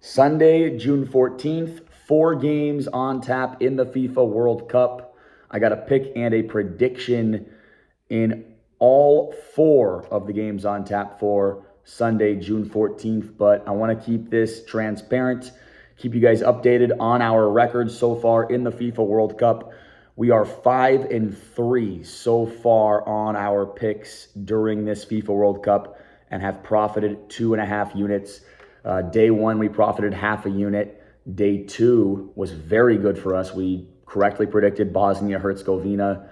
Sunday, June 14th, 4 games on tap in the FIFA World Cup. I got a pick and a prediction in all 4 of the games on tap for Sunday, June 14th, but I want to keep this transparent, keep you guys updated on our records so far in the FIFA World Cup. We are 5-3 so far on our picks during this FIFA World Cup and have profited 2.5 units. Day 1, we profited half a unit. Day 2 was very good for us. We correctly predicted Bosnia-Herzegovina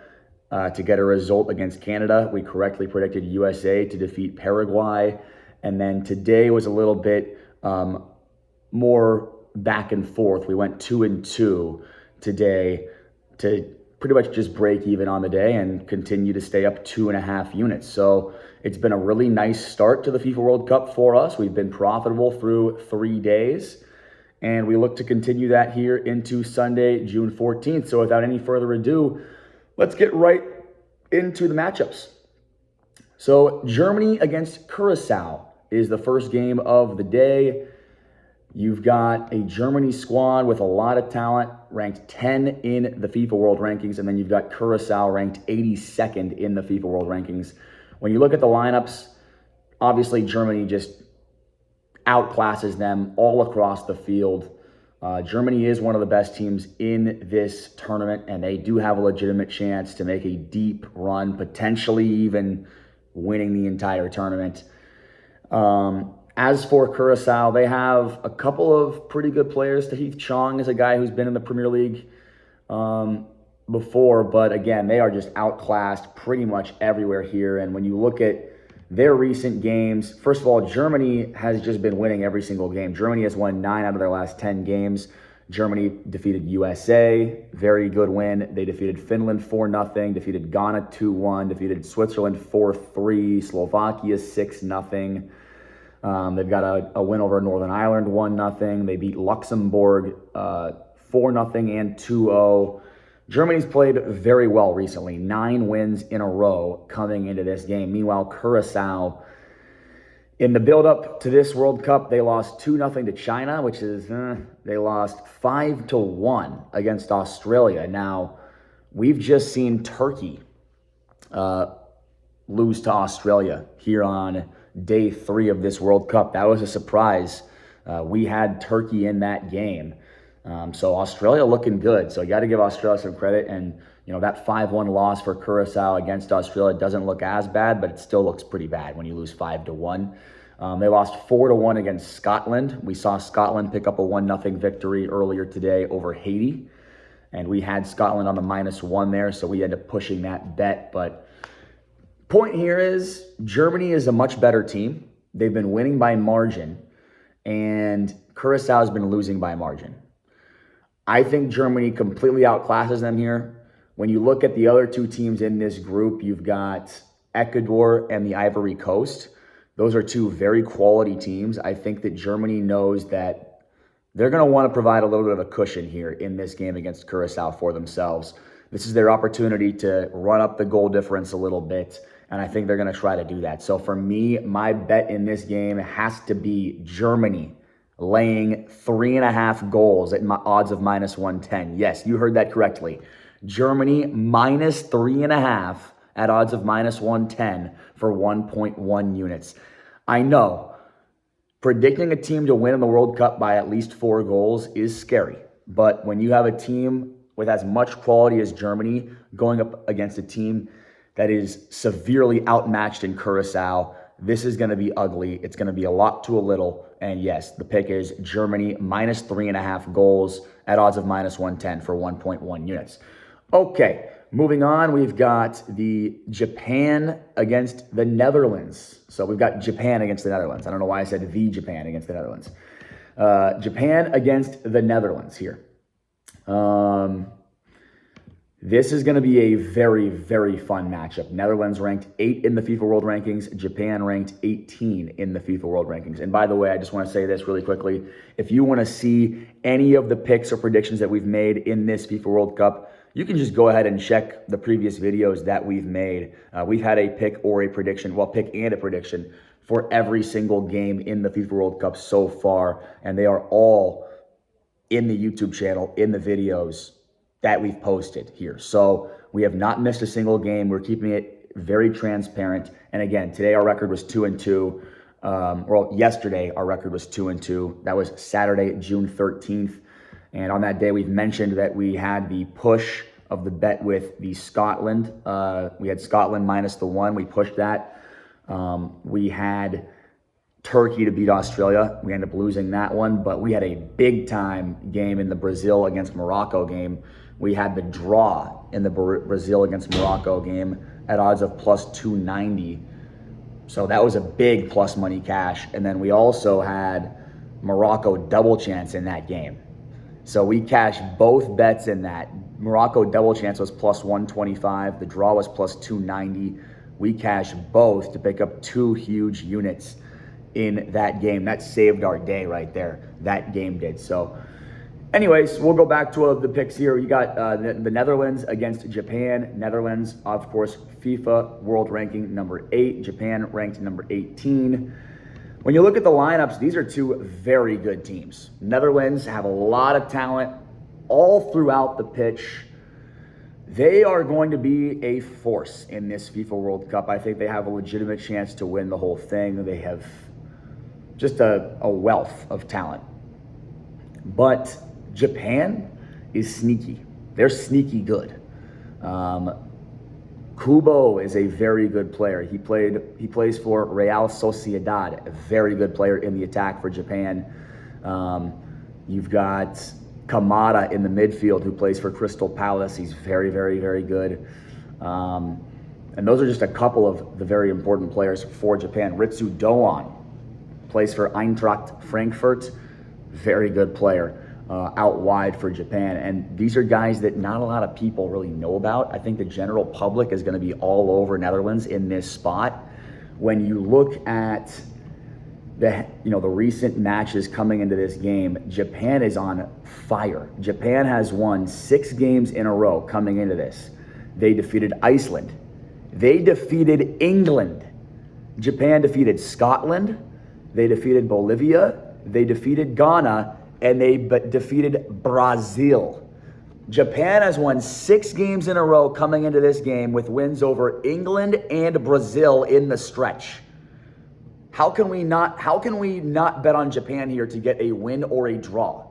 to get a result against Canada. We correctly predicted USA to defeat Paraguay. And then today was a little bit more back and forth. We went 2-2 today to pretty much just break even on the day and continue to stay up 2.5 units. So it's been a really nice start to the FIFA World Cup for us. We've been profitable through 3 days, and we look to continue that here into Sunday, June 14th. So without any further ado, let's get right into the matchups. So Germany against Curacao is the first game of the day. You've got a Germany squad with a lot of talent, ranked 10 in the FIFA World Rankings, and then you've got Curacao ranked 82nd in the FIFA World Rankings. When you look at the lineups, obviously Germany just outclasses them all across the field. Germany is one of the best teams in this tournament, and they do have a legitimate chance to make a deep run, potentially even winning the entire tournament. As for Curacao, they have a couple of pretty good players. Tahith Chong is a guy who's been in the Premier League before, but again, they are just outclassed pretty much everywhere here. And when you look at their recent games, first of all, Germany has just been winning every single game. Germany has won 9 out of their last 10 games. Germany defeated USA, very good win. They defeated Finland 4-0, defeated Ghana 2-1, defeated Switzerland 4-3, Slovakia 6-0. They've got a win over Northern Ireland, 1-0. They beat Luxembourg 4-0 and 2-0. Germany's played very well recently, 9 wins in a row coming into this game. Meanwhile, Curacao, in the build-up to this World Cup, they lost 2-0 to China, which is, they lost 5-1 against Australia. Now, we've just seen Turkey lose to Australia here on day 3 of this World Cup. That was a surprise. We had Turkey in that game. So Australia looking good. So you got to give Australia some credit. And, that 5-1 loss for Curacao against Australia doesn't look as bad, but it still looks pretty bad when you lose 5-1. They lost 4-1 against Scotland. We saw Scotland pick up a 1-0 victory earlier today over Haiti. And we had Scotland on the -1 there, so we ended up pushing that bet. But point here is Germany is a much better team. They've been winning by margin, and Curacao has been losing by margin. I think Germany completely outclasses them here. When you look at the other 2 teams in this group, you've got Ecuador and the Ivory Coast. Those are 2 very quality teams. I think that Germany knows that they're going to want to provide a little bit of a cushion here in this game against Curacao for themselves. This is their opportunity to run up the goal difference a little bit, and I think they're going to try to do that. So for me, my bet in this game has to be Germany laying 3.5 goals at odds of -110. Yes, you heard that correctly. Germany -3.5 at odds of -110 for 1.1 units. I know predicting a team to win in the World Cup by at least 4 goals is scary, but when you have a team with as much quality as Germany going up against a team that is severely outmatched in Curacao, this is going to be ugly. It's going to be a lot to a little. And yes, the pick is Germany -3.5 goals at odds of -110 for 1.1 units. Okay, moving on, we've got the Japan against the Netherlands. So we've got Japan against the Netherlands. I don't know why I said the Japan against the Netherlands. Japan against the Netherlands here. This is going to be a very, very fun matchup. Netherlands ranked 8 in the FIFA World Rankings. Japan ranked 18 in the FIFA World Rankings. And by the way, I just want to say this really quickly. If you want to see any of the picks or predictions that we've made in this FIFA World Cup, you can just go ahead and check the previous videos that we've made. We've had a pick or a prediction, well, pick and a prediction for every single game in the FIFA World Cup so far, and they are all in the YouTube channel, in the videos that we've posted here. So we have not missed a single game. We're keeping it very transparent. And again, today our record was 2-2. Yesterday our record was 2-2. That was Saturday, June 13th. And on that day, we've mentioned that we had the push of the bet with the Scotland. We had Scotland minus the 1. We pushed that. We had Turkey to beat Australia. We ended up losing that one, but we had a big time game in the Brazil against Morocco game. We had the draw in the Brazil against Morocco game at odds of plus 290. So that was a big plus money cash. And then we also had Morocco double chance in that game. So we cashed both bets in that. Morocco double chance was plus 125. The draw was plus 290. We cashed both to pick up 2 huge units in that game. That saved our day right there. That game did. So anyways, we'll go back to the picks here. You got the Netherlands against Japan. Netherlands, of course, FIFA world ranking number 8. Japan ranked number 18. When you look at the lineups, these are 2 very good teams. Netherlands have a lot of talent all throughout the pitch. They are going to be a force in this FIFA World Cup. I think they have a legitimate chance to win the whole thing. They have just a wealth of talent. But Japan is sneaky. They're sneaky good. Kubo is a very good player. He plays for Real Sociedad, a very good player in the attack for Japan. You've got Kamada in the midfield who plays for Crystal Palace. He's very, very, very good. And those are just a couple of the very important players for Japan. Ritsu Doan plays for Eintracht Frankfurt. Very good player out wide for Japan. And these are guys that not a lot of people really know about. I think the general public is going to be all over Netherlands in this spot. When you look at the recent matches coming into this game, Japan is on fire. Japan has won 6 games in a row coming into this. They defeated Iceland. They defeated England. Japan defeated Scotland. They defeated Bolivia. They defeated Ghana. And they defeated Brazil. Japan has won 6 games in a row coming into this game with wins over England and Brazil in the stretch. How can we not bet on Japan here to get a win or a draw?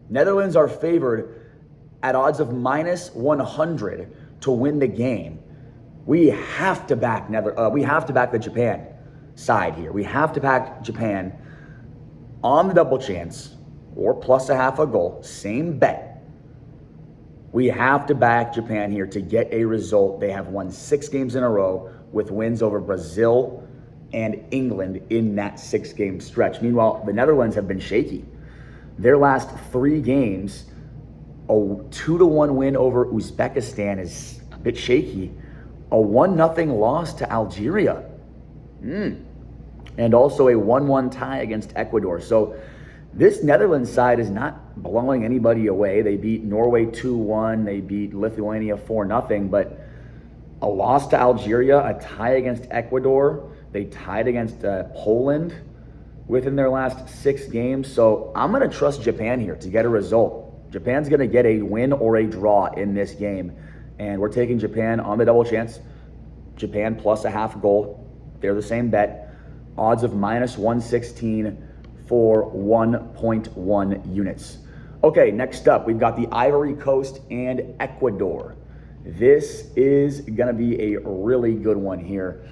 Netherlands are favored at odds of minus 100 to win the game. We have to back the Japan side here. We have to back Japan on the double chance or plus a half a goal, same bet. We have to back Japan here to get a result. They have won 6 games in a row with wins over Brazil and England in that 6-game stretch. Meanwhile, the Netherlands have been shaky. Their last 3 games, a 2-1 win over Uzbekistan is a bit shaky. A 1-0 loss to Algeria. And also a 1-1 tie against Ecuador. So this Netherlands side is not blowing anybody away. They beat Norway 2-1. They beat Lithuania 4-0. But a loss to Algeria, a tie against Ecuador. They tied against Poland within their last 6 games. So I'm going to trust Japan here to get a result. Japan's going to get a win or a draw in this game. And we're taking Japan on the double chance. Japan plus a half goal. They're the same bet. Odds of minus 116 for 1.1 units. Okay, next up, we've got the Ivory Coast and Ecuador. This is going to be a really good one here.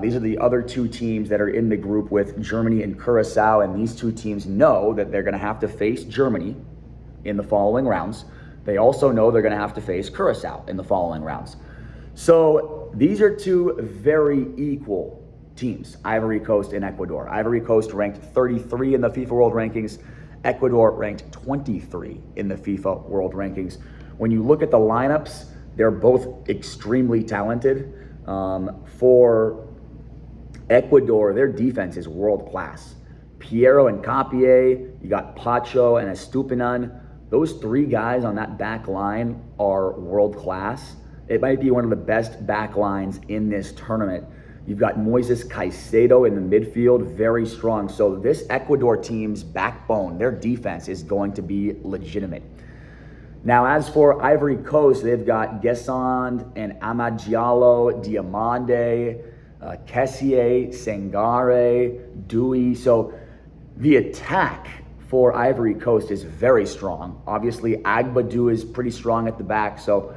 These are the other 2 teams that are in the group with Germany and Curacao, and these 2 teams know that they're going to have to face Germany in the following rounds. They also know they're going to have to face Curacao in the following rounds. So these are 2 very equal teams, Ivory Coast and Ecuador. Ivory Coast ranked 33 in the FIFA World Rankings. Ecuador ranked 23 in the FIFA World Rankings. When you look at the lineups, they're both extremely talented. For Ecuador, their defense is world class. Piero and Capier, you got Pacho and Estupinan. Those 3 guys on that back line are world class. It might be one of the best back lines in this tournament. You've got Moises Caicedo in the midfield, very strong. So this Ecuador team's backbone, their defense is going to be legitimate. Now, as for Ivory Coast, they've got Gesson and Amad Diallo, Diamande, Kessié, Sangare, Dewey. So the attack for Ivory Coast is very strong. Obviously, Agbadou is pretty strong at the back. So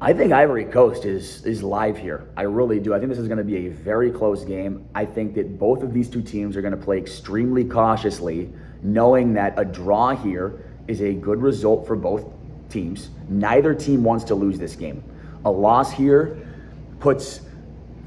I think Ivory Coast is live here. I really do. I think this is going to be a very close game. I think that both of these two teams are going to play extremely cautiously, knowing that a draw here is a good result for both teams. Neither team wants to lose this game. A loss here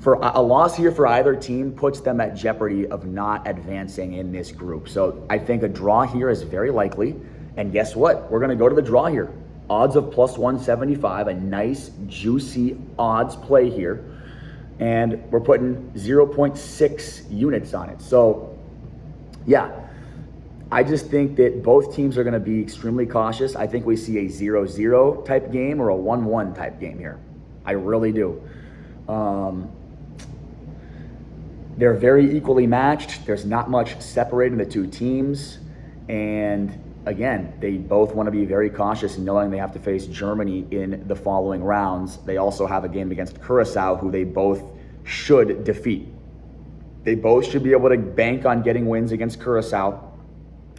for either team puts them at jeopardy of not advancing in this group. So I think a draw here is very likely. And guess what? We're going to go to the draw here. Odds of plus 175, a nice juicy odds play here. And we're putting 0.6 units on it. So yeah, I just think that both teams are going to be extremely cautious. I think we see a 0-0 type game or a 1-1 type game here. I really do. They're very equally matched. There's not much separating the two teams. And again, they both want to be very cautious knowing they have to face Germany in the following rounds. They also have a game against Curacao, who they both should defeat. They both should be able to bank on getting wins against Curacao.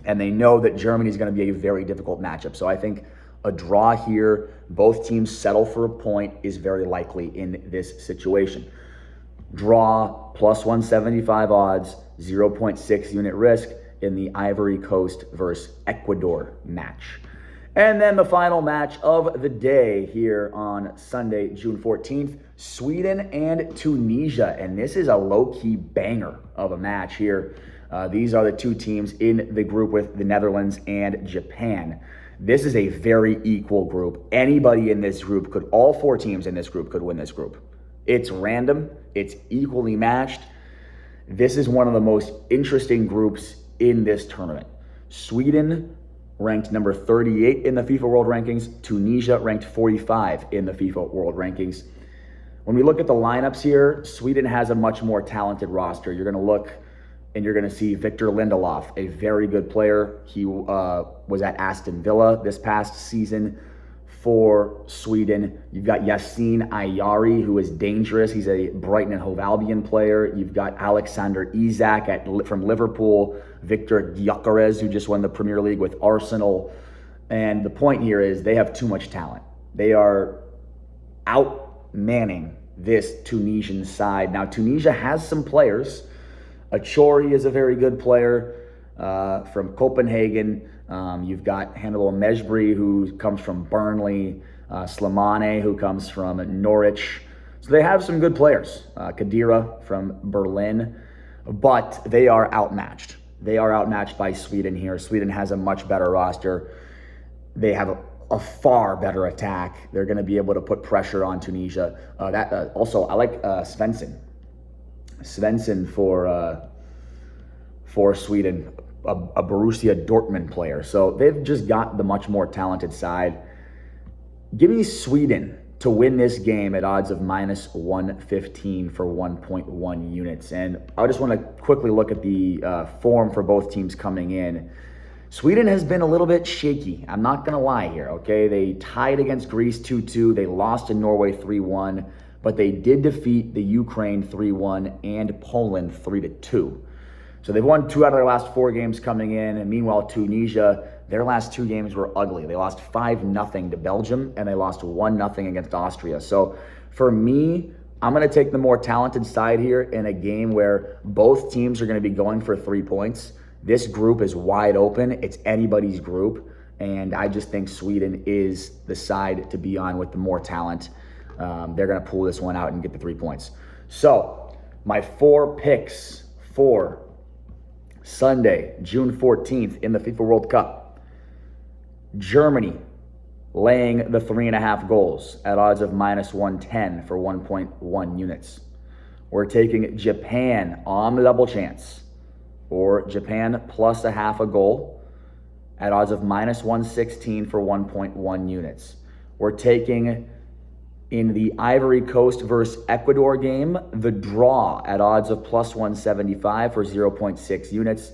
And they know that Germany is going to be a very difficult matchup. So I think a draw here, both teams settle for a point, is very likely in this situation. Draw, plus 175 odds, 0.6 unit risk in the Ivory Coast versus Ecuador match. And then the final match of the day here on Sunday, June 14th, Sweden and Tunisia. And this is a low-key banger of a match here. These are the two teams in the group with the Netherlands and Japan. This is a very equal group. Anybody in this group could, all four teams in this group could win this group. It's random. It's equally matched. This is one of the most interesting groups in this tournament. Sweden ranked number 38 in the FIFA World Rankings. Tunisia ranked 45 in the FIFA World Rankings. When we look at the lineups here, Sweden has a much more talented roster. You're going to look and you're going to see Victor Lindelof, a very good player. He was at Aston Villa this past season for Sweden. You've got Yassine Ayari, who is dangerous. He's a Brighton and Hove Albion player. You've got Alexander Isak from Liverpool, Victor Gyökeres, who just won the Premier League with Arsenal. And the point here is they have too much talent. They are outmanning this Tunisian side. Now, Tunisia has some players. Achori is a very good player from Copenhagen. You've got Hannibal Mejbri, who comes from Burnley. Slimane, who comes from Norwich. So they have some good players. Kadira from Berlin. But they are outmatched. They are outmatched by Sweden here. Sweden has a much better roster. They have a far better attack. They're going to be able to put pressure on Tunisia. Also, I like Svensson. Svensson for Sweden, a Borussia Dortmund player. So they've just got the much more talented side. Give me Sweden to win this game at odds of minus 115 for 1.1 units. And I just want to quickly look at the form for both teams coming in. Sweden has been a little bit shaky. I'm not going to lie here, okay? They tied against Greece 2-2. They lost to Norway 3-1. But they did defeat the Ukraine 3-1 and Poland 3-2. So they've won 2 out of their last 4 games coming in. And meanwhile, Tunisia, their last 2 games were ugly. They lost 5-0 to Belgium, and they lost 1-0 against Austria. So for me, I'm going to take the more talented side here in a game where both teams are going to be going for 3 points. This group is wide open. It's anybody's group. And I just think Sweden is the side to be on with the more talent. They're going to pull this one out and get the 3 points. So my 4 picks for Sunday, June 14th in the FIFA World Cup. Germany laying the 3.5 goals at odds of minus 110 for 1.1 units. We're taking Japan on the double chance, or Japan plus a half a goal at odds of minus 116 for 1.1 units. We're taking In the Ivory Coast versus Ecuador game, the draw at odds of plus 175 for 0.6 units.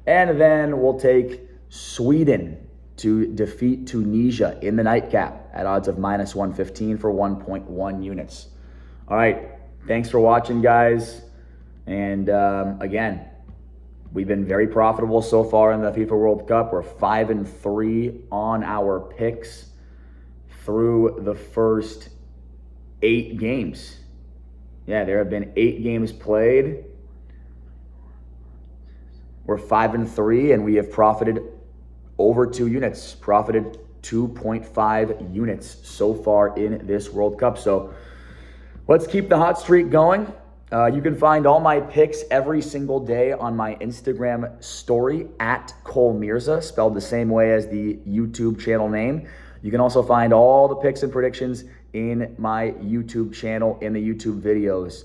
And then we'll take Sweden to defeat Tunisia in the nightcap at odds of minus 115 for 1.1 units. All right, thanks for watching, guys. And again, we've been very profitable so far in the FIFA World Cup. We're 5-3 on our picks through the first 8 games. Yeah, there have been 8 games played. We're 5-3, and we have profited over 2 units, profited 2.5 units so far in this World Cup. So let's keep the hot streak going. You can find all my picks every single day on my Instagram story at Cole Mirza, spelled the same way as the YouTube channel name. You can also find all the picks and predictions in my YouTube channel, in the YouTube videos,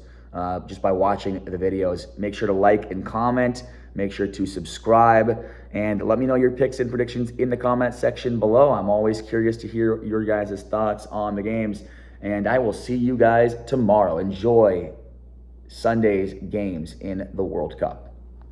just by watching the videos. Make sure to like and comment. Make sure to subscribe, and let me know your picks and predictions in the comment section below. I'm always curious to hear your guys' thoughts on the games, and I will see you guys tomorrow. Enjoy Sunday's games in the World Cup.